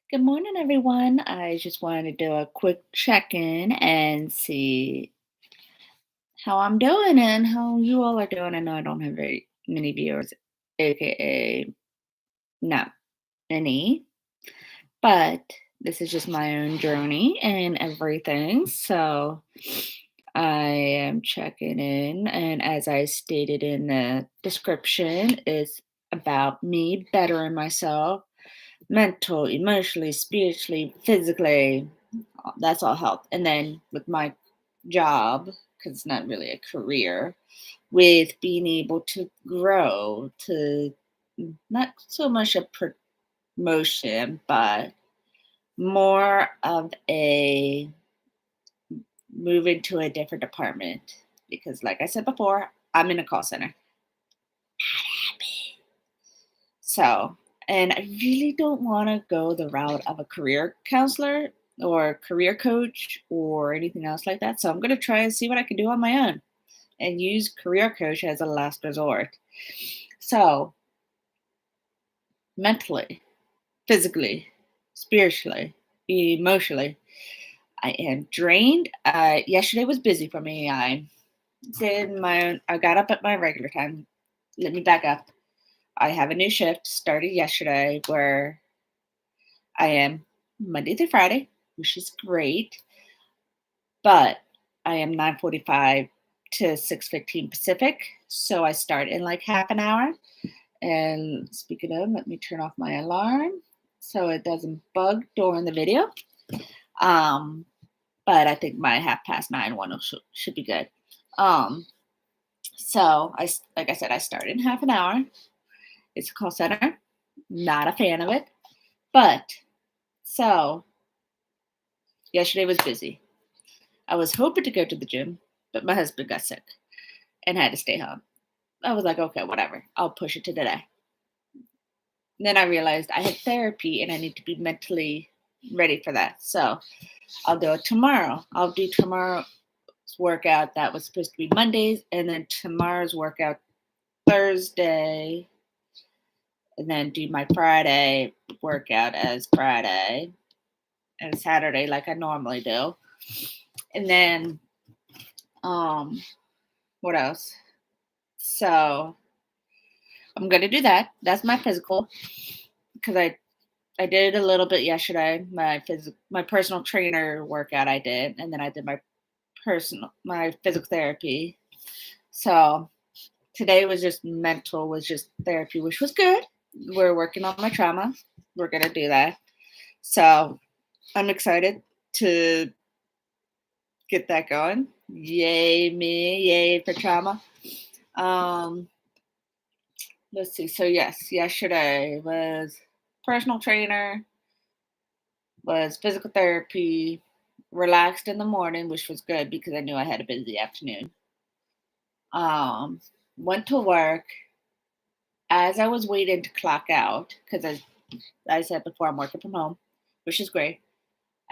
Good morning, everyone. I just wanted to do a quick check-in and see how I'm doing and how you all are doing. I know I don't have very many viewers, aka not many, but this is just my own journey and everything. So I am checking in, and as I stated in the description, it's about me bettering myself mental, emotionally, spiritually, physically. That's all health. And then with my job, because it's not really a career, with being able to grow to not so much a promotion, but more of a moving to a different department. Because, like I said before, I'm in a call center. So, and I really don't want to go the route of a career counselor or career coach or anything else like that. So, I'm going to try and see what I can do on my own and use career coach as a last resort. So, mentally, physically, spiritually, emotionally, I am drained. Yesterday was busy for me. I got up at my regular time. Let me back up. I have a new shift started yesterday where I am Monday through Friday, which is great, but I am 9:45 to 6:15 Pacific, so I start in like half an hour. And speaking of, let me turn off my alarm so it doesn't bug during the video. Um, but I think my 9:30 one should be good. Um, so like I said, I start in half an hour. It's a call center. Not a fan of it, but so yesterday was busy. I was hoping to go to the gym, but my husband got sick and had to stay home. I was like, okay, whatever. I'll push it to today. And then I realized I had therapy and I need to be mentally ready for that. So I'll do it tomorrow. I'll do tomorrow's workout that was supposed to be Mondays, and then tomorrow's workout Thursday, and then do my Friday workout as Friday and Saturday like I normally do. And then what else? So I'm gonna do that. That's my physical because I did a little bit yesterday. My personal trainer workout I did, and then I did my physical therapy. So today was just mental, was just therapy, which was good. We're working on my trauma. We're gonna do that. So I'm excited to get that going. Yay me, yay for trauma. Um, let's see. So yes, yesterday was personal trainer, was physical therapy, relaxed in the morning, which was good because I knew I had a busy afternoon. Um, went to work as I was waiting to clock out because I said before I'm working from home, which is great.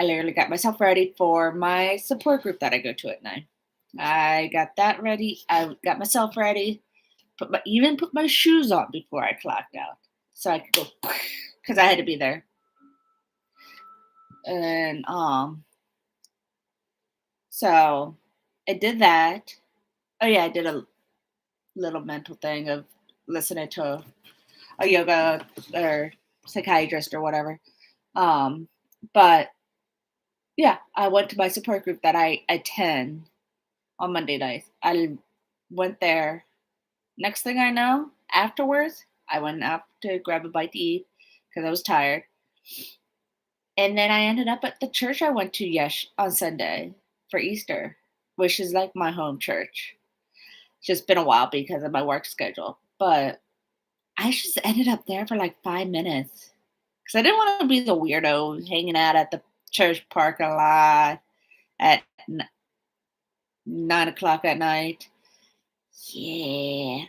I literally got myself ready for my support group that I go to at night. I got that ready. I got myself ready. Even put my shoes on before I clocked out, so I could go because I had to be there. And so I did that. Oh yeah, I did a little mental thing of listening to a yoga or psychiatrist or whatever. Um, but yeah, I went to my support group that I attend on Monday nights. I went there. Next thing I know, afterwards, I went out to grab a bite to eat because I was tired. And then I ended up at the church I went to on Sunday for Easter, which is like my home church. It's just been a while because of my work schedule. But I just ended up there for like 5 minutes because I didn't want to be the weirdo hanging out at the church parking lot at 9 o'clock at night. Yeah.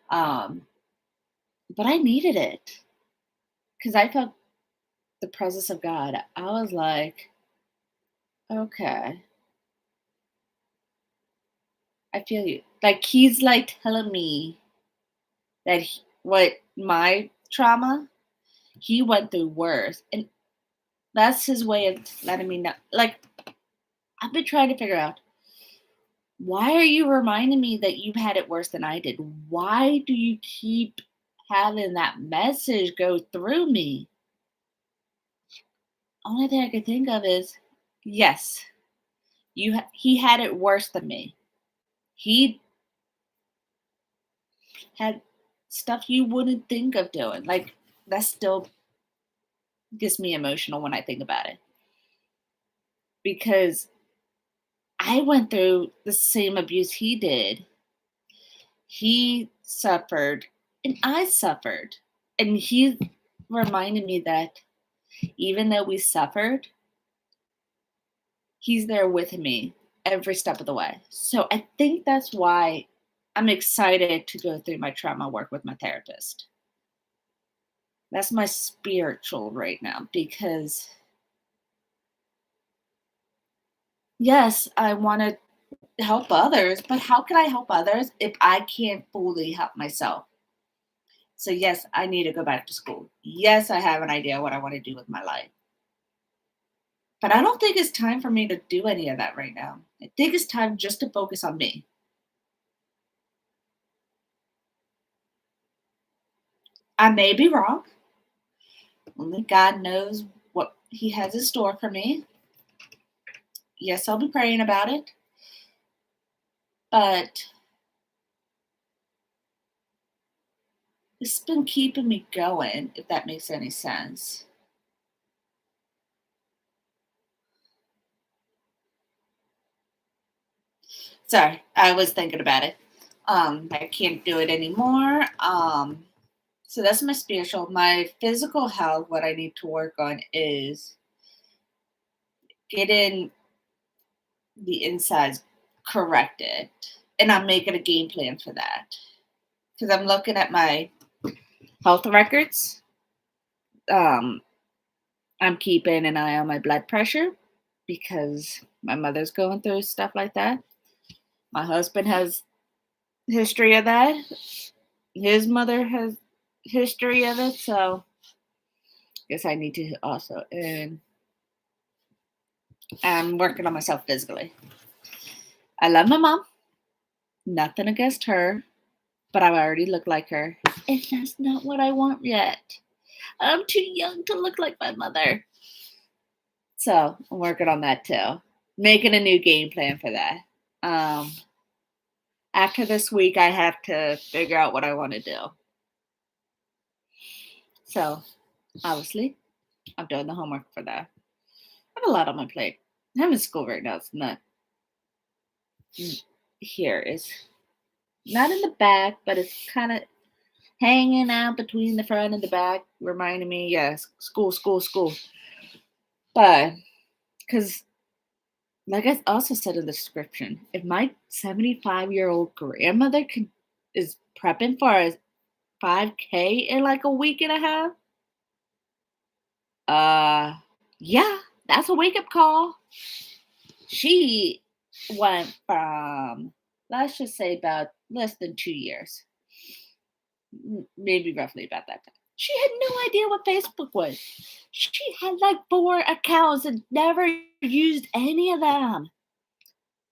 Um, but I needed it because I felt the presence of God. I was like, okay, I feel you. Like he's like telling me that what my trauma he went through worse, and That's his way of letting me know. Like, I've been trying to figure out, why are you reminding me that you've had it worse than I did? Why do you keep having that message go through me? Only thing I could think of is, yes, he had it worse than me. He had stuff you wouldn't think of doing. Like, that still gets me emotional when I think about it, because I went through the same abuse he did. He suffered and I suffered. And he reminded me that even though we suffered, he's there with me every step of the way. So I think that's why I'm excited to go through my trauma work with my therapist. That's my spiritual right now, because yes, I want to help others, but how can I help others if I can't fully help myself? So yes, I need to go back to school. Yes, I have an idea what I want to do with my life. But I don't think it's time for me to do any of that right now. I think it's time just to focus on me. I may be wrong. Only God knows what He has in store for me. Yes, I'll be praying about it. But it's been keeping me going, if that makes any sense. Sorry, I was thinking about it. I can't do it anymore. So that's my spiritual. My physical health, what I need to work on is getting the insides corrected. And I'm making a game plan for that. Because I'm looking at my health records. Um, I'm keeping an eye on my blood pressure because my mother's going through stuff like that. My husband has history of that. His mother has history of it. So I guess I need to also. And I'm working on myself physically. I love my mom. Nothing against her, but I already look like her. And that's not what I want yet. I'm too young to look like my mother. So I'm working on that too. Making a new game plan for that. Um, After this week, I have to figure out what I want to do. So obviously, I'm doing the homework for that. I have a lot on my plate. I'm in school right now. It's not here. It's not in the back, but it's kind of hanging out between the front and the back, reminding me, yes, school, school, school. But because, like I also said in the description, if my 75-year-old grandmother is prepping for a 5K in like a week and a half, uh, yeah, that's a wake up call. She went from, let's just say, about less than 2 years, maybe roughly about that time. She had no idea what Facebook was. She had like 4 accounts and never used any of them.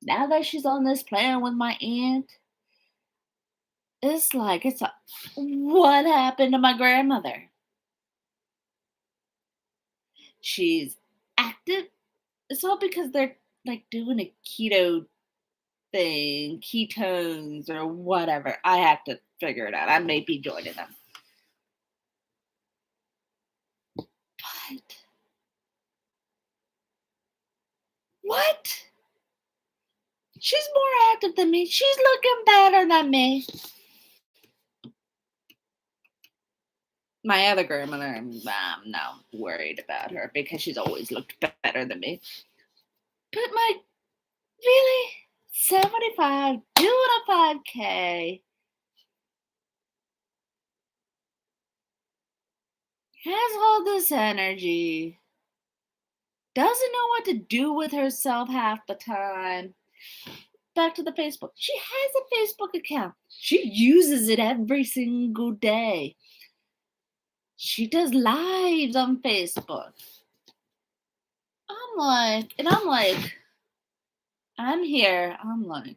Now that she's on this plan with my aunt, what happened to my grandmother? She's active. It's all because they're like doing a keto thing, ketones or whatever. I have to figure it out. I may be joining them. But what? She's more active than me. She's looking better than me. My other grandmother, I'm not worried about her because she's always looked better than me. But my, really? 75, doing a 5K, has all this energy, doesn't know what to do with herself half the time. Back to the Facebook. She has a Facebook account. She uses it every single day. She does lives on Facebook. I'm here. I'm like,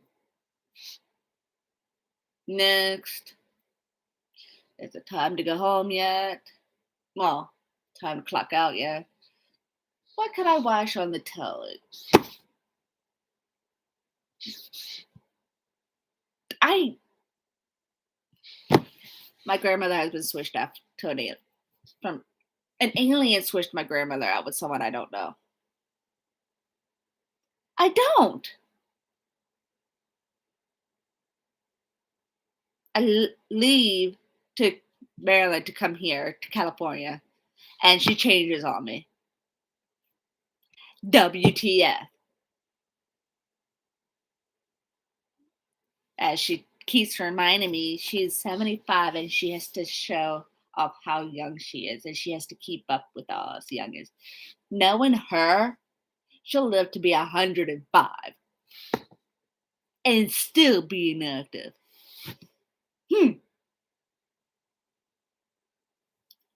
next. Is it time to go home yet? Well, time to clock out yet. What could I watch on the telly? My grandmother has been switched out to from an alien switched my grandmother out with someone I don't know. I don't. Leave to Maryland to come here to California, and she changes on me. WTF? As she keeps reminding me, she's 75 and she has to show off how young she is, and she has to keep up with us youngest. Knowing her, she'll live to be 105 and still be inactive.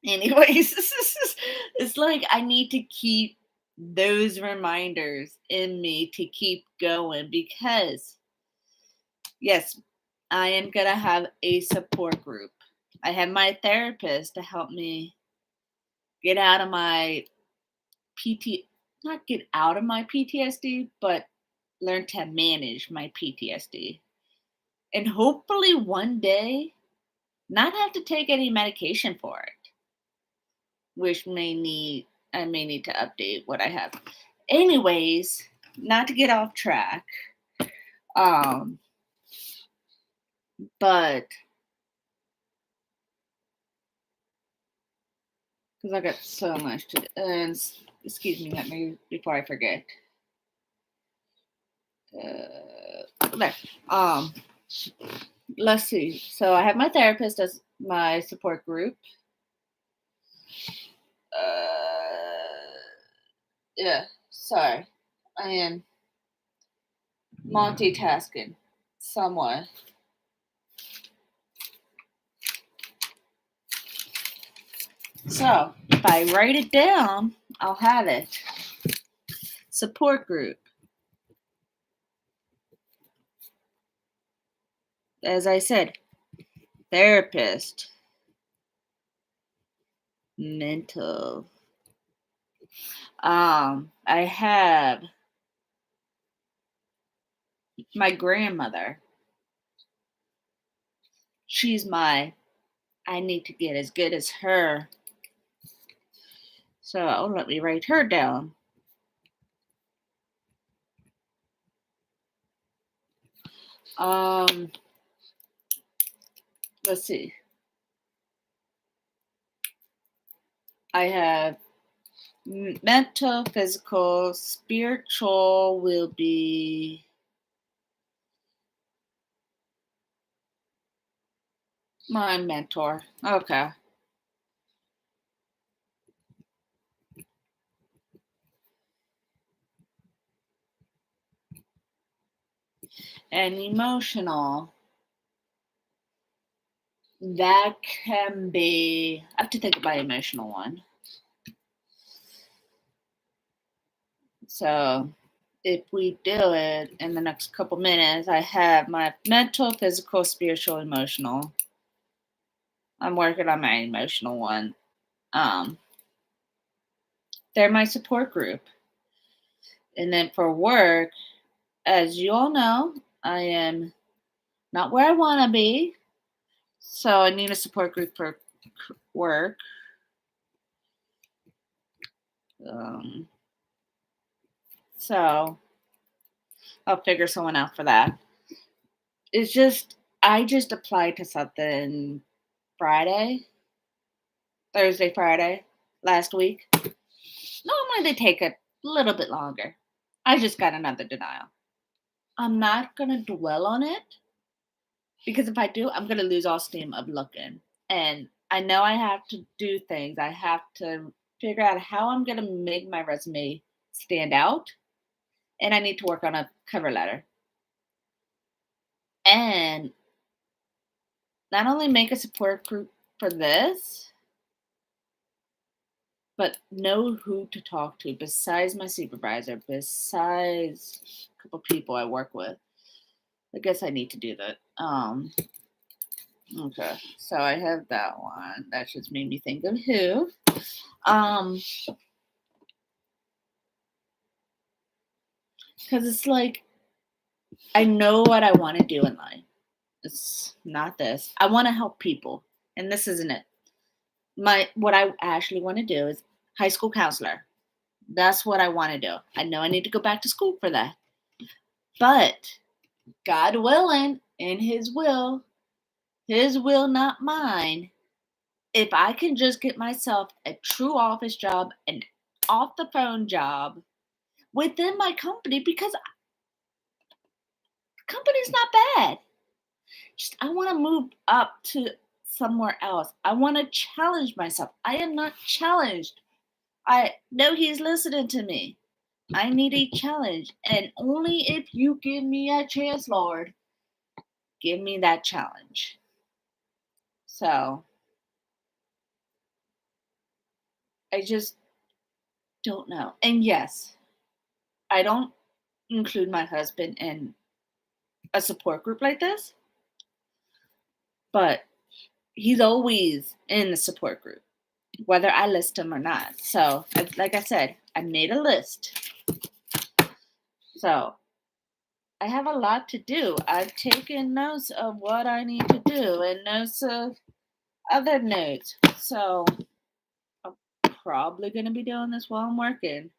Anyways, it's like I need to keep those reminders in me to keep going because, yes, I am going to have a support group. I have my therapist to help me get out of my not get out of my PTSD, but learn to manage my PTSD. And hopefully one day not have to take any medication for it, which I may need to update what I have. Anyways, not to get off track. But because I got so much to do. And excuse me, let me before I forget. There. Let's see. So I have my therapist as my support group. Yeah, sorry. I am multitasking somewhat. So if I write it down, I'll have it. Support group. As I said, therapist. Mental. I have my grandmother. She's I need to get as good as her. So let me write her down. Let's see. I have mental, physical, spiritual will be my mentor. Okay. And emotional. That can be, I have to think of my emotional one. So if we do it in the next couple minutes, I have my mental, physical, spiritual, emotional. I'm working on my emotional one. They're my support group. And then for work, as you all know, I am not where I want to be. So I need a support group for work. So I'll figure someone out for that. I just applied to something Thursday, Friday, last week. Normally they take a little bit longer. I just got another denial. I'm not going to dwell on it because if I do, I'm going to lose all steam of looking. And I know I have to do things. I have to figure out how I'm going to make my resume stand out. And I need to work on a cover letter. And not only make a support group for this, but know who to talk to besides my supervisor, besides a couple people I work with. I guess I need to do that. Okay, so I have that one. That just made me think of who. Um, because it's like I know what I want to do in life. It's not this. I want to help people, and this isn't it. What I actually want to do is high school counselor. That's what I want to do. I know I need to go back to school for that, but God willing, in His will, not mine. If I can just get myself a true office job and off the phone job within my company, because the company's not bad. Just I want to move up to somewhere else. I want to challenge myself. I am not challenged. I know He's listening to me. I need a challenge. And only if you give me a chance, Lord, give me that challenge. So I just don't know. And yes, I don't include my husband in a support group like this, but he's always in the support group, whether I list him or not. So, like I said, I made a list. So, I have a lot to do. I've taken notes of what I need to do and notes of other notes. So, I'm probably going to be doing this while I'm working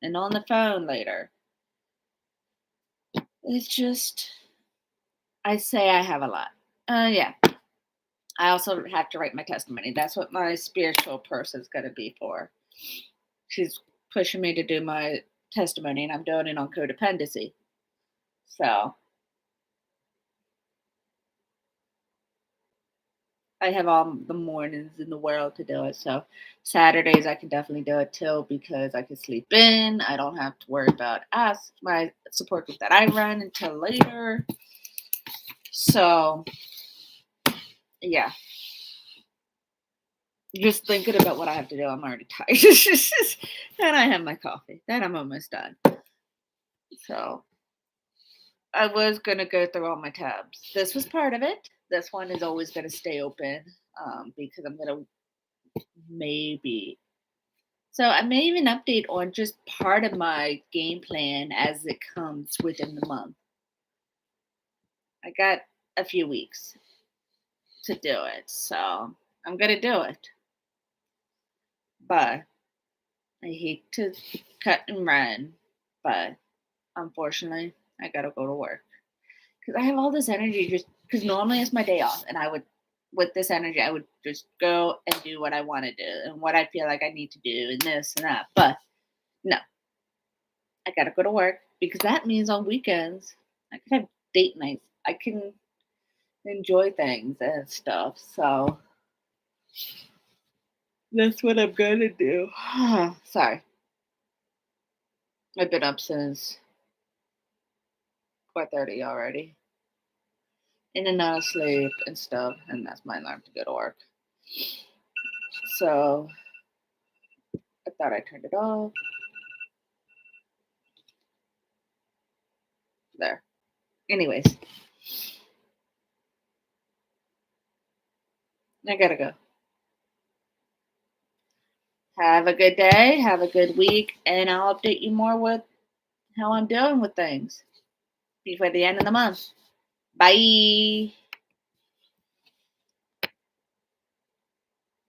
and on the phone later. It's just, I say I have a lot. Yeah. I also have to write my testimony. That's what my spiritual person's going to be for. She's pushing me to do my testimony, and I'm doing it on codependency. So I have all the mornings in the world to do it. So Saturdays I can definitely do it too because I can sleep in. I don't have to worry about my support group that I run until later. So yeah. Just thinking about what I have to do, I'm already tired. And I have my coffee. Then I'm almost done. So I was gonna go through all my tabs. This was part of it. This one is always gonna stay open because I'm gonna maybe. So I may even update on just part of my game plan as it comes within the month. I got a few weeks to do it, so I'm gonna do it. But I hate to cut and run, but unfortunately, I gotta go to work because I have all this energy. Just because normally it's my day off, and I would, with this energy, I would just go and do what I want to do and what I feel like I need to do, and this and that. But no, I gotta go to work because that means on weekends I can have date nights. I can enjoy things and stuff. So that's what I'm gonna do. Sorry, I've been up since 4:30 already, in and out of sleep and stuff, and that's my alarm to go to work. So I thought I turned it off. There. Anyways, I gotta go. Have a good day. Have a good week, and I'll update you more with how I'm doing with things before the end of the month. Bye.